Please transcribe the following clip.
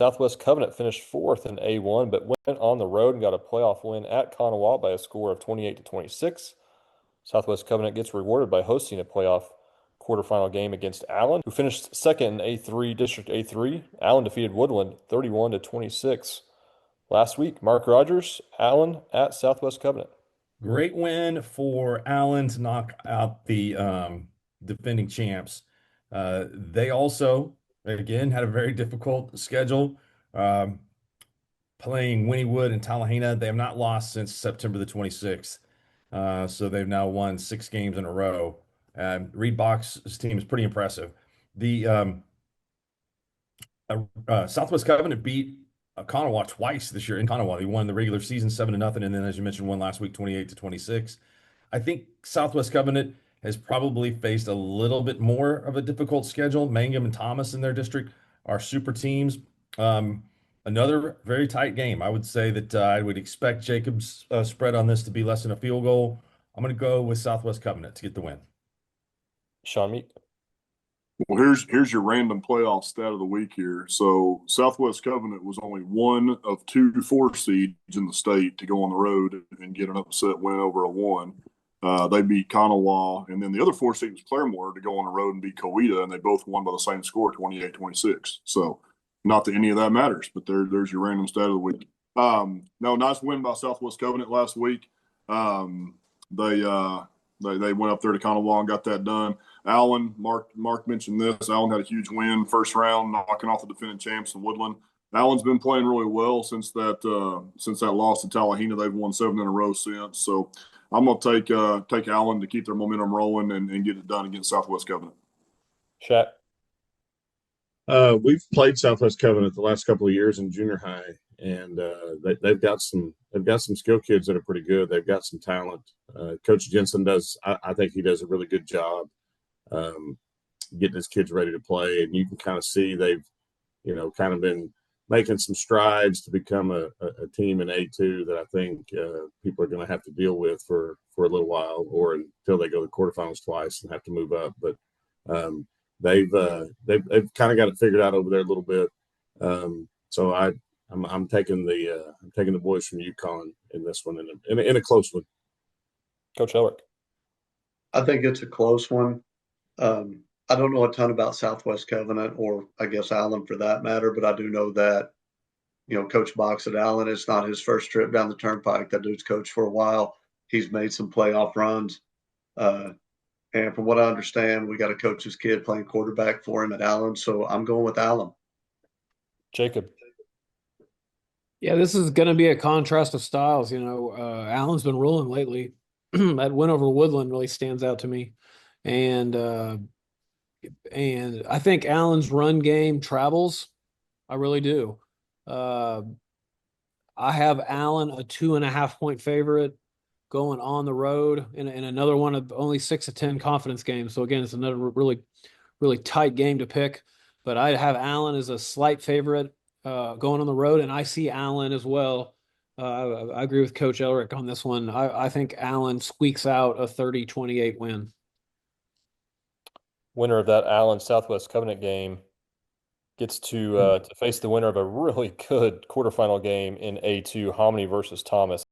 Southwest Covenant finished fourth in A1, but went on the road and got a playoff win at Kanawha by a score of 28-26. Southwest Covenant gets rewarded by hosting a playoff quarterfinal game against Allen, who finished second in A3, District A3. Allen defeated Woodland 31-26. Last week, Mark Rogers, Allen at Southwest Covenant. Great win for Allen to knock out the defending champs. They also, again, had a very difficult schedule. Playing Wynnewood and Tallahena. They have not lost since September the 26th. So they've now won 6 games in a row. Reed Bach's team is pretty impressive. The Southwest Covenant beat Kanawha twice this year in Kanawha. They won the regular season 7-0, and then, as you mentioned, won last week 28-26. I think Southwest Covenant has probably faced a little bit more of a difficult schedule. Mangum and Thomas in their district are super teams. Another very tight game. I would say that I would expect Jacob's spread on this to be less than a field goal. I'm going to go with Southwest Covenant to get the win. Sean Meek. Well, here's your random playoff stat of the week here. So Southwest Covenant was only one of 2 4 seeds in the state to go on the road and get an upset win over a 1. They beat Kanawha, and then the other 4 seed was Claremore to go on the road and beat Coweta, and they both won by the same score, 28-26. So not that any of that matters, but there's your random stat of the week. No, nice win by Southwest Covenant last week. They went up there to Kanawha and got that done. Allen, Mark mentioned this. Allen had a huge win first round, knocking off the defending champs in Woodland. Allen's been playing really well since that loss to Tallahena. They've won 7 in a row since. So I'm gonna take Allen to keep their momentum rolling and get it done against Southwest Covenant. Shaq. We've played Southwest Covenant the last couple of years in junior high, and they've got some skill kids that are pretty good. They've got some talent. Coach Jensen I think he does a really good job getting his kids ready to play, and you can kind of see they've kind of been making some strides to become a team in A2 that I think people are going to have to deal with for a little while, or until they go to the quarterfinals twice and have to move up. But they've kind of got it figured out over there a little bit. So I'm taking the boys from UConn in this one in a close one. Coach Elrick. I think it's a close one. I don't know a ton about Southwest Covenant, or I guess Allen for that matter, but I do know that, Coach Box at Allen, it's not his first trip down the turnpike. That dude's coached for a while. He's made some playoff runs. And from what I understand, we got a coach's kid playing quarterback for him at Allen. So I'm going with Allen. Jacob. Yeah, this is going to be a contrast of styles. Allen's been rolling lately. That win over Woodland really stands out to me. And I think Allen's run game travels. I really do. I have Allen a 2.5-point favorite going on the road in another one of only 6 of 10 confidence games. So again, it's another really, really tight game to pick. But I have Allen as a slight favorite going on the road, and I see Allen as well. I agree with Coach Elrick on this one. I think Allen squeaks out a 30-28 win. Winner of that Allen Southwest Covenant game gets to face the winner of a really good quarterfinal game in A2, Hominy versus Thomas.